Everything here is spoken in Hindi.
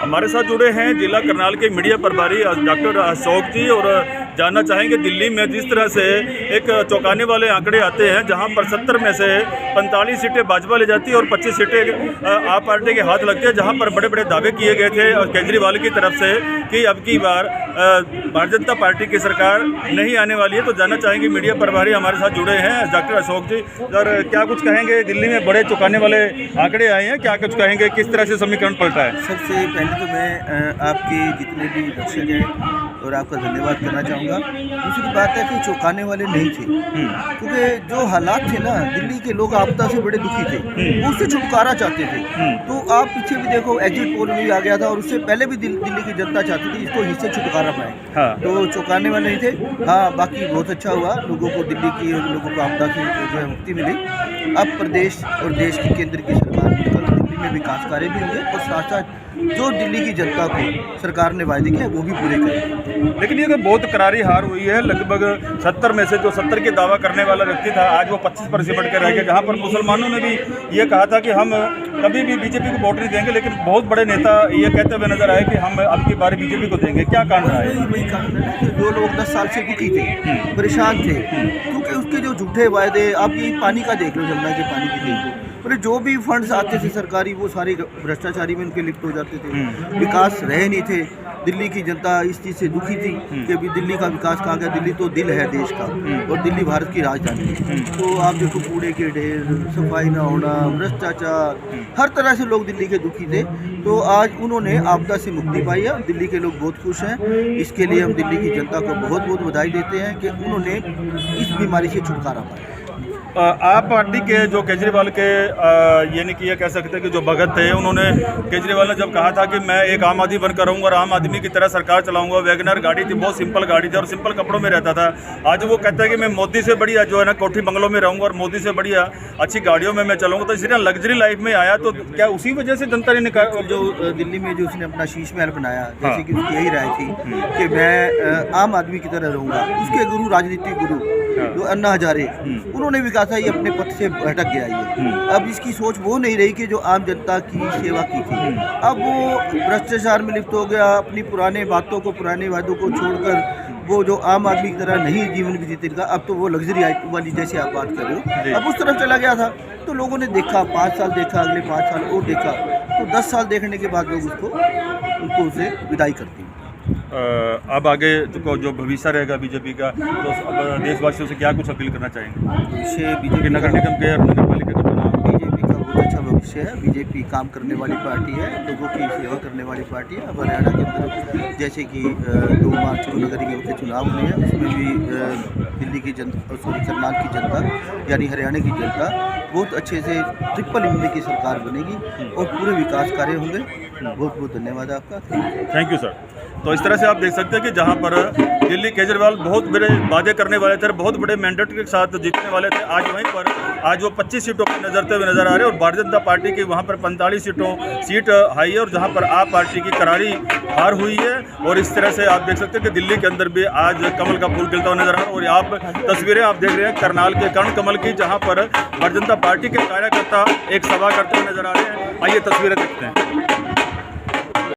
हमारे साथ जुड़े हैं जिला करनाल के मीडिया प्रभारी डॉक्टर अशोक जी, और जानना चाहेंगे दिल्ली में जिस तरह से एक चौंकाने वाले आंकड़े आते हैं जहां पर 70 में से 45 सीटें भाजपा ले जाती है और 25 सीटें आप पार्टी के हाथ लगती है, जहां पर बड़े बड़े दावे किए गए थे और केजरीवाल की तरफ से कि अब की बार भारतीय जनता पार्टी की सरकार नहीं आने वाली है। तो जानना चाहेंगे मीडिया प्रभारी हमारे साथ जुड़े हैं डॉक्टर अशोक जी, और क्या कुछ कहेंगे? दिल्ली में बड़े चौंकाने वाले आंकड़े आए हैं, क्या कुछ कहेंगे, किस तरह से समीकरण पलटा है? सबसे पहले तो मैं आपके जितने भी दर्शक हैं और आपका धन्यवाद करना चाहूँगा। दूसरी बात है कि चौंकाने वाले नहीं थे, क्योंकि जो हालात थे ना, दिल्ली के लोग आपदा से बड़े दुखी थे, वो उससे छुटकारा चाहते थे। तो आप पीछे भी देखो, एग्जिट पोल भी आ गया था और उससे पहले भी दिल्ली की जनता चाहती थी इसको इससे छुटकारा पाए। हाँ। तो चौंकाने वाले नहीं थे। हाँ, बाकी बहुत अच्छा हुआ, लोगों को दिल्ली की लोगों को आपदा से जो है मुक्ति मिली। अब प्रदेश और देश की केंद्र की सरकार मिलकर दिल्ली में विकास कार्य भी होंगे और साथ साथ जो दिल्ली की जनता को सरकार ने वायदे किए वो भी पूरे करें। लेकिन ये बहुत करारी हार हुई है। लगभग 70 में से जो 70 के दावा करने वाला व्यक्ति था, आज वो 25 पर सिमट के रह गया, जहाँ पर मुसलमानों ने भी ये कहा था कि हम कभी भी बीजेपी को वोट नहीं देंगे, लेकिन बहुत बड़े नेता ये कहते हुए नजर आए कि हम अब की बार बीजेपी को देंगे। क्या कारण रहा है? वही कारण है कि जो लोग 10 साल से दुखी थे, परेशान थे, क्योंकि उसके जो झूठे वायदे, आप ये पानी का देख लो, जमुना के पानी की देख लो, जो भी फंड्स आते थे सरकारी वो सारे भ्रष्टाचारी में उनके लिप्त हो जाते थे। विकास रहे नहीं थे। दिल्ली की जनता इस चीज़ से दुखी थी कि अभी दिल्ली का विकास कहाँ गया। दिल्ली तो दिल है देश का और दिल्ली भारत की राजधानी है। तो आप देखो, कूड़े के ढेर, सफाई ना होना, भ्रष्टाचार, हर तरह से लोग दिल्ली के दुखी थे। तो आज उन्होंने आपदा से मुक्ति पाई है, दिल्ली के लोग बहुत खुश हैं। इसके लिए हम दिल्ली की जनता को बहुत बहुत बधाई देते हैं कि उन्होंने इस बीमारी से छुटकारा पाया। आप पार्टी के जो केजरीवाल के ये नहीं किया कह सकते कि जो भगत थे, उन्होंने केजरीवाल ने जब कहा था कि मैं एक आम आदमी बनकर रहूँगा और आम आदमी की तरह सरकार चलाऊंगा, वैगनर गाड़ी थी, बहुत सिंपल गाड़ी थी और सिंपल कपड़ों में रहता था। आज वो कहता है कि मैं मोदी से बढ़िया जो है ना कोठी बंगलों में रहूँगा और मोदी से बढ़िया अच्छी गाड़ियों में मैं चलाऊँगा। तो इसलिए लग्जरी लाइफ में आया। तो क्या उसी वजह से जनता ने निकाल जो दिल्ली में जो उसने अपना शीश महल बनाया, जैसे कि उसकी यही राय थी कि मैं आम आदमी की तरह रहूँगा। उसके गुरु, राजनीतिक गुरु जो अन्ना हजारे, उन्होंने भी कहा था ये अपने पद से भटक गया ये। अब इसकी सोच वो नहीं रही कि जो आम जनता की सेवा की थी। अब वो भ्रष्टाचार में लिप्त हो गया, अपनी पुराने बातों को, पुराने वादों को छोड़कर वो जो आम आदमी की तरह नहीं जीवन व्यतीत का, अब तो वो लग्जरी वाली जैसे आप बात कर रहे हो, अब उस तरफ चला गया था। तो लोगों ने देखा, 5 साल देखा, अगले 5 साल और देखा, तो 10 साल देखने के बाद लोग उनको उसे विदाई करते हैं। अब आगे जो भविष्य रहेगा बीजेपी का, तो अब देशवासियों से क्या कुछ अपील करना चाहेंगे? इससे बीजेपी नगर निगम के और नगर पालिका का चुनाव, बीजेपी का बहुत अच्छा भविष्य है। बीजेपी काम करने वाली पार्टी है, लोगों की सेवा करने वाली पार्टी है। अब हरियाणा के अंदर जैसे कि 2 मार्च को नगर निगम के चुनाव हुए हैं, उसमें भी दिल्ली की जनता, करनाल की जनता यानी हरियाणा की जनता बहुत अच्छे से ट्रिपल इंजन की सरकार बनेगी और पूरे विकास कार्य होंगे। बहुत बहुत धन्यवाद आपका। Thank you sir. तो इस तरह से आप देख सकते हैं कि जहां पर दिल्ली केजरीवाल बहुत बड़े वादे करने वाले थे, बहुत बड़े मैंडेट के साथ जीतने वाले थे, आज वहीं पर आज वो 25 सीटों पर नजरते हुए नजर आ रहे हैं और भारतीय जनता पार्टी की वहां पर 45 सीट आई है और जहां पर आप पार्टी की करारी हार हुई है। और इस तरह से आप देख सकते हैं कि दिल्ली के अंदर भी आज कमल का फूल खिलता हुआ नजर आ रहा है। और आप तस्वीरें आप देख रहे हैं करनाल के कर्ण कमल की, जहाँ पर भारतीय जनता पार्टी के कार्यकर्ता एक सभा करते हुए नजर आ रहे हैं। आइए तस्वीरें देखते हैं।